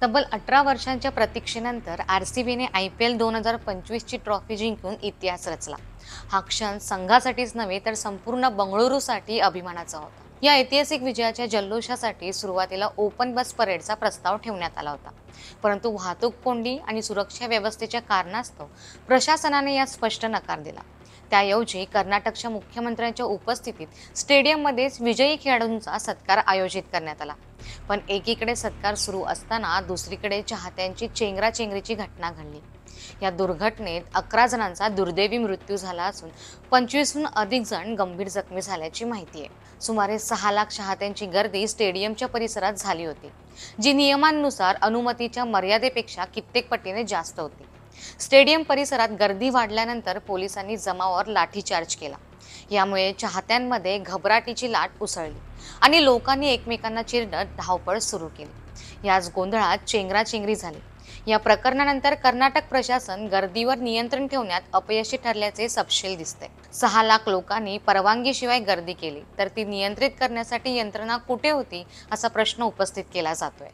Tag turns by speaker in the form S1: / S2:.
S1: तब्बल 18 वर्षांच्या प्रतीक्षेनंतर आरसीबीने IPL 2025 ची ट्रॉफी जिंकून इतिहास रचला। हा क्षण संघासाठीच नव्हे तर संपूर्ण बंगळुरूसाठी अभिमानाचा होता। या ऐतिहासिक विजयाच्या जल्लोषासाठी सुरुवातीला ओपन बस परेडचा प्रस्ताव ठेवण्यात आला होता, परंतु वाहतूक कोंडी आणि सुरक्षा व्यवस्थेच्या कारणास्तव प्रशासनाने यास स्पष्ट नकार दिला। त्याऐवजी कर्नाटकच्या मुख्यमंत्र्यांच्या उपस्थितीत स्टेडियममध्येच विजयी खेळाडूंचा सत्कार आयोजित करण्यात आला। पण एकीकडे सत्कार सुरू असताना दुसरीकडे चाहत्यांची चेंगराचेंगरीची घटना घडली। या दुर्घटनेत 11 जणांचा दुर्दैवी मृत्यू झाला असून 25हून अधिक जण गंभीर जखमी झाल्याची माहिती आहे। सुमारे 6 लाख चाहत्यांची गर्दी स्टेडियमच्या परिसरात झाली होती, जी नियमांनुसार अनुमतीच्या मर्यादेपेक्षा कित्येक पटीने जास्त होती। स्टेडियम परिसरात गर्दी वाढल्यानंतर पोलिसांनी जमावावर लाठीचार्ज केला। यामुळे चाहत्यांमध्ये घबराटीची लाट उसळली आणि लोकांनी एकमेकांना चिरडत धावपळ सुरू केली। याच गोंधळात चेंगराचेंगरी झाली। या प्रकरणानंतर कर्नाटक प्रशासन गर्दीवर नियंत्रण ठेवण्यात अपयशी ठरल्याचे सपशेल दिसते। 6 लाख लोकांनी परवानगीशिवाय गर्दी केली तर ती नियंत्रित करण्यासाठी यंत्रणा कुठे होती असा प्रश्न उपस्थित केला जातोय।